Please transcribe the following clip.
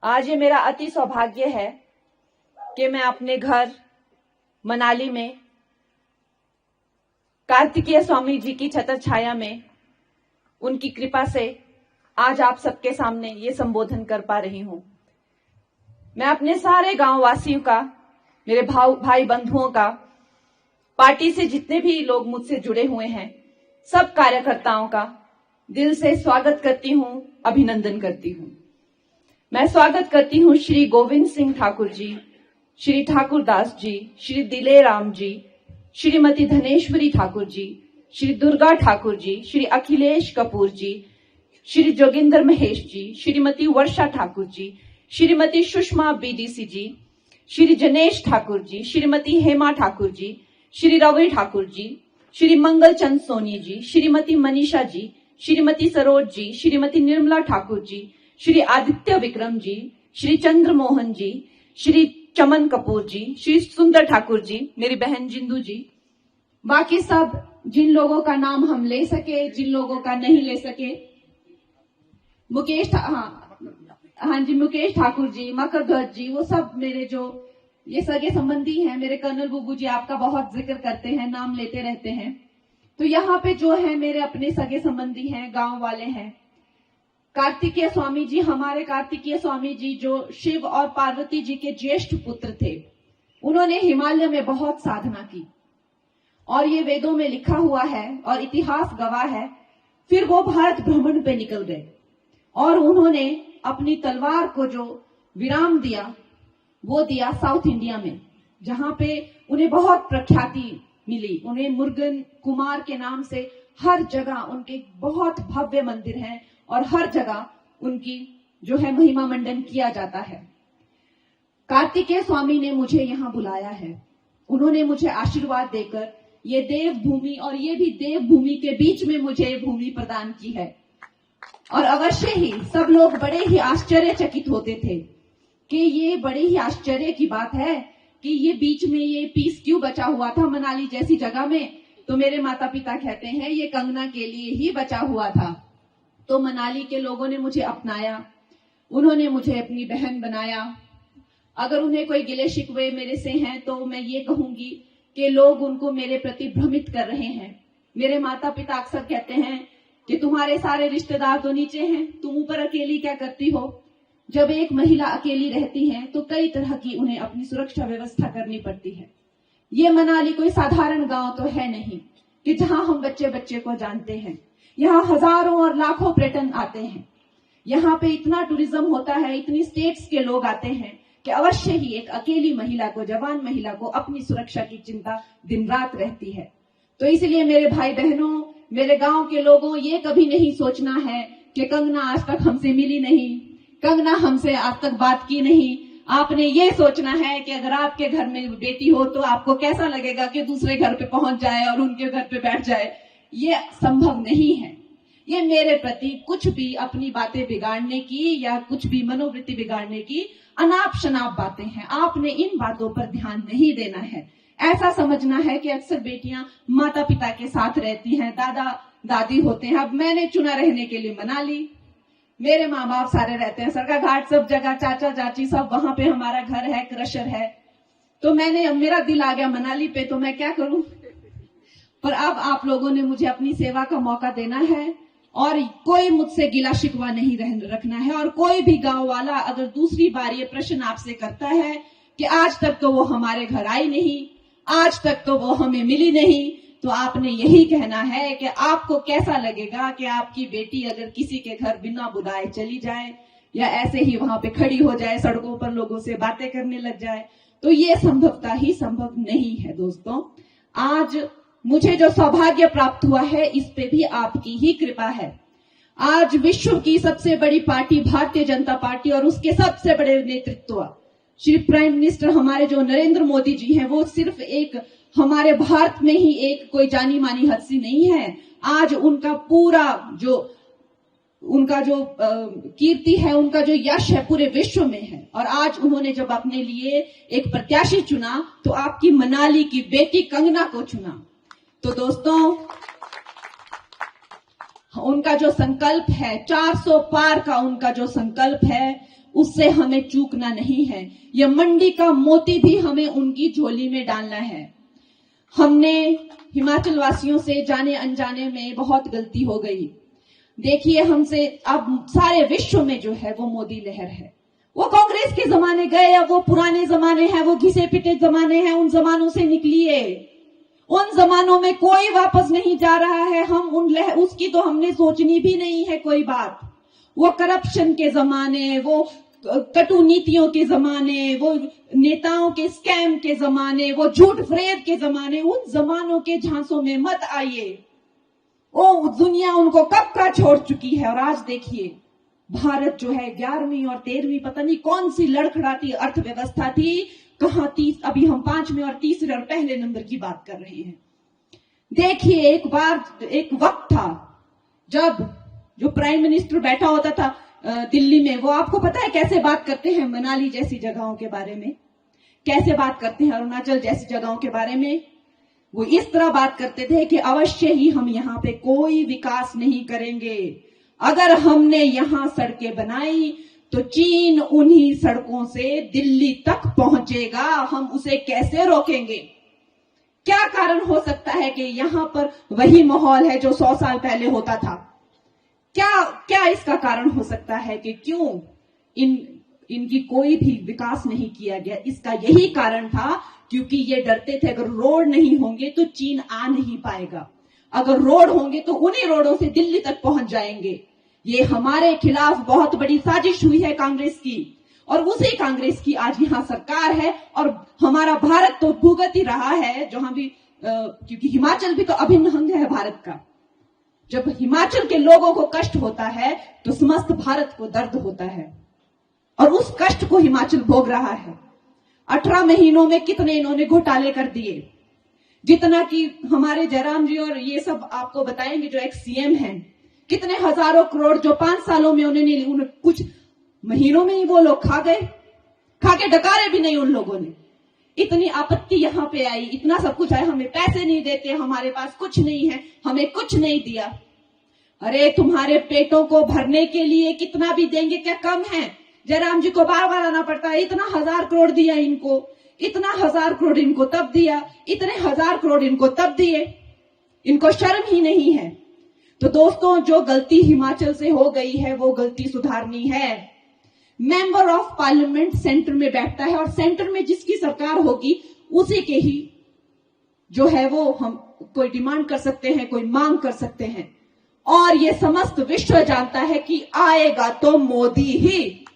आज ये मेरा अति सौभाग्य है कि मैं अपने घर मनाली में कार्तिकेय स्वामी जी की छत्र छाया में उनकी कृपा से आज आप सबके सामने ये संबोधन कर पा रही हूं। मैं अपने सारे गांव वासियों का, मेरे भाई बंधुओं का, पार्टी से जितने भी लोग मुझसे जुड़े हुए हैं, सब कार्यकर्ताओं का दिल से स्वागत करती हूं, अभिनंदन करती हूं। मैं स्वागत करती हूं श्री गोविंद सिंह ठाकुर जी, श्री ठाकुर दास जी, श्री दिले राम जी, श्रीमती धनेश्वरी ठाकुर जी, श्री दुर्गा ठाकुर जी, श्री अखिलेश कपूर जी, श्री जोगिंदर महेश जी, श्रीमती वर्षा ठाकुर जी, श्रीमती सुषमा बीडीसी जी, श्री जनेश ठाकुर जी, श्रीमती हेमा ठाकुर जी, श्री रवि ठाकुर जी, श्री मंगल चंद सोनी जी, श्रीमती मनीषा जी, श्रीमती सरोज जी, श्रीमती निर्मला ठाकुर जी, श्री आदित्य विक्रम जी, श्री चंद्र मोहन जी, श्री चमन कपूर जी, श्री सुंदर ठाकुर जी, मेरी बहन जिंदू जी, बाकी सब जिन लोगों का नाम हम ले सके, जिन लोगों का नहीं ले सके, मुकेश ठाकुर जी, मकर ध्वज जी, वो सब मेरे जो ये सगे संबंधी हैं, मेरे कर्नल बुबू जी आपका बहुत जिक्र करते हैं, नाम लेते रहते हैं। तो यहाँ पे जो है मेरे अपने सगे संबंधी हैं, गांव वाले हैं। कार्तिकेय स्वामी जी, हमारे कार्तिकेय स्वामी जी जो शिव और पार्वती जी के ज्येष्ठ पुत्र थे, उन्होंने हिमालय में बहुत साधना की और ये वेदों में लिखा हुआ है और इतिहास गवाह है। फिर वो भारत भ्रमण पे निकल गए और उन्होंने अपनी तलवार को जो विराम दिया वो दिया साउथ इंडिया में, जहां पे उन्हें बहुत प्रख्याति मिली। उन्हें मुर्गन कुमार के नाम से हर जगह उनके बहुत भव्य मंदिर हैं और हर जगह उनकी जो है महिमा मंडन किया जाता है। कार्तिकेय स्वामी ने मुझे यहाँ बुलाया है, उन्होंने मुझे आशीर्वाद देकर ये देव भूमि और ये भी देव भूमि के बीच में मुझे भूमि प्रदान की है। और अवश्य ही सब लोग बड़े ही आश्चर्यचकित होते थे कि ये बड़े ही आश्चर्य की बात है कि ये बीच में ये पीस क्यों बचा हुआ था मनाली जैसी जगह में। तो मेरे माता पिता कहते हैं ये कंगना के लिए ही बचा हुआ था। तो मनाली के लोगों ने मुझे अपनाया, उन्होंने मुझे अपनी बहन बनाया। अगर उन्हें कोई गिले शिकवे मेरे से हैं तो मैं ये कहूंगी कि लोग उनको मेरे प्रति भ्रमित कर रहे हैं। मेरे माता पिता अक्सर कहते हैं कि तुम्हारे सारे रिश्तेदार तो नीचे हैं, तुम ऊपर अकेली क्या करती हो। जब एक महिला अकेली रहती है तो कई तरह की उन्हें अपनी सुरक्षा व्यवस्था करनी पड़ती है। ये मनाली कोई साधारण गांव तो है नहीं कि जहां हम बच्चे बच्चे को जानते हैं। यहाँ हजारों और लाखों पर्यटन आते हैं, यहाँ पे इतना टूरिज्म होता है, इतनी स्टेट्स के लोग आते हैं कि अवश्य ही एक अकेली महिला को, जवान महिला को अपनी सुरक्षा की चिंता दिन रात रहती है। तो इसलिए मेरे भाई बहनों, मेरे गांव के लोगों, ये कभी नहीं सोचना है कि कंगना आज तक हमसे मिली नहीं, कंगना हमसे आज तक बात की नहीं। आपने ये सोचना है कि अगर आपके घर में बेटी हो तो आपको कैसा लगेगा कि दूसरे घर पे पहुंच जाए और उनके घर पे बैठ जाए। ये संभव नहीं है। ये मेरे प्रति कुछ भी अपनी बातें बिगाड़ने की या कुछ भी मनोवृत्ति बिगाड़ने की अनाप शनाप बातें हैं। आपने इन बातों पर ध्यान नहीं देना है। ऐसा समझना है कि अक्सर बेटियां माता पिता के साथ रहती हैं, दादा दादी होते हैं। अब मैंने चुना रहने के लिए मनाली, मेरे माँ बाप सारे रहते हैं सरका घाट, सब जगह चाचा चाची सब, वहां पे हमारा घर है, क्रशर है। तो मेरा दिल आ गया मनाली पे, तो मैं क्या करूं। पर अब आप लोगों ने मुझे अपनी सेवा का मौका देना है और कोई मुझसे गिला शिकवा नहीं रखना है। और कोई भी गांव वाला अगर दूसरी बार ये प्रश्न आपसे करता है कि आज तक तो वो हमारे घर आई नहीं, आज तक तो वो हमें मिली नहीं, तो आपने यही कहना है कि आपको कैसा लगेगा कि आपकी बेटी अगर किसी के घर बिना बुलाए चली जाए या ऐसे ही वहां पे खड़ी हो जाए, सड़कों पर लोगों से बातें करने लग जाए। तो ये संभवतः ही संभव नहीं है। दोस्तों, आज मुझे जो सौभाग्य प्राप्त हुआ है इस पे भी आपकी ही कृपा है। आज विश्व की सबसे बड़ी पार्टी भारतीय जनता पार्टी और उसके सबसे बड़े नेतृत्व श्री प्राइम मिनिस्टर हमारे जो नरेंद्र मोदी जी हैं, वो सिर्फ एक हमारे भारत में ही एक कोई जानी मानी हस्ती नहीं है। आज उनका पूरा जो कीर्ति है, उनका जो यश है पूरे विश्व में है। और आज उन्होंने जब अपने लिए एक प्रत्याशी चुना तो आपकी मनाली की बेटी कंगना को चुना। तो दोस्तों, उनका जो संकल्प है 400 पार का, उनका जो संकल्प है उससे हमें चूकना नहीं है। यह मंडी का मोती भी हमें उनकी झोली में डालना है। हमने हिमाचल वासियों से जाने अनजाने में बहुत गलती हो गई। देखिए, हमसे अब सारे विश्व में जो है वो मोदी लहर है। वो कांग्रेस के जमाने गए, अब वो पुराने जमाने हैं, वो घिसे पिटे जमाने हैं। उन जमानों से निकलिए। उन जमानों में कोई वापस नहीं जा रहा है। हम उसकी तो हमने सोचनी भी नहीं है कोई बात। वो करप्शन के जमाने, वो कटु नीतियों के जमाने, वो नेताओं के स्कैम के जमाने, वो झूठ फरेब के जमाने, उन जमानों के झांसों में मत आइए। वो दुनिया उनको कब का छोड़ चुकी है। और आज देखिए, भारत जो है 11वीं और 13वीं पता नहीं कौन सी लड़खड़ाती अर्थव्यवस्था थी, कहां अभी हम 5वें और तीसरे और पहले नंबर की बात कर रहे हैं। देखिए, एक वक्त था जब जो प्राइम मिनिस्टर बैठा होता था दिल्ली में, वो आपको पता है कैसे बात करते हैं मनाली जैसी जगहों के बारे में, कैसे बात करते हैं अरुणाचल जैसी जगहों के बारे में। वो इस तरह बात करते थे कि अवश्य ही हम यहाँ पे कोई विकास नहीं करेंगे। अगर हमने यहां सड़कें बनाई तो चीन उन्हीं सड़कों से दिल्ली तक पहुंचेगा। हम उसे कैसे रोकेंगे? क्या कारण हो सकता है कि यहां पर वही माहौल है जो 100 साल पहले होता था? क्या इसका कारण हो सकता है कि क्यों इनकी कोई भी विकास नहीं किया गया? इसका यही कारण था क्योंकि ये डरते थे अगर रोड नहीं होंगे तो चीन आ नहीं पाएगा, अगर रोड होंगे तो उन्हीं रोडों से दिल्ली तक पहुंच जाएंगे। ये हमारे खिलाफ बहुत बड़ी साजिश हुई है कांग्रेस की, और उसी कांग्रेस की आज यहां सरकार है। और हमारा भारत तो भुगत ही रहा है जहां भी, क्योंकि हिमाचल भी तो अभिन्न अंग है भारत का। जब हिमाचल के लोगों को कष्ट होता है तो समस्त भारत को दर्द होता है, और उस कष्ट को हिमाचल भोग रहा है। 18 महीनों में कितने इन्होंने घोटाले कर दिए, जितना कि हमारे जयराम जी और ये सब आपको बताएंगे जो एक्स सीएम हैं, कितने हजारों करोड़ जो 5 सालों में उन्होंने कुछ महीनों में ही वो लोग खा गए, खा के डकारे भी नहीं उन लोगों ने। इतनी आपत्ति यहां पे आई, इतना सब कुछ आया, हमें पैसे नहीं देते, हमारे पास कुछ नहीं है, हमें कुछ नहीं दिया। अरे तुम्हारे पेटों को भरने के लिए कितना भी देंगे क्या कम है? जयराम जी को बार बार आना पड़ता है, इतना 1000 करोड़ दिया इनको, इतना 1000 करोड़ इनको तब दिया, इतने 1000 करोड़ इनको तब दिए। इनको शर्म ही नहीं है। तो दोस्तों, जो गलती हिमाचल से हो गई है वो गलती सुधारनी है। मेंबर ऑफ पार्लियामेंट सेंटर में बैठता है, और सेंटर में जिसकी सरकार होगी उसी के ही जो है वो हम कोई डिमांड कर सकते हैं, कोई मांग कर सकते हैं। और ये समस्त विश्व जानता है कि आएगा तो मोदी ही।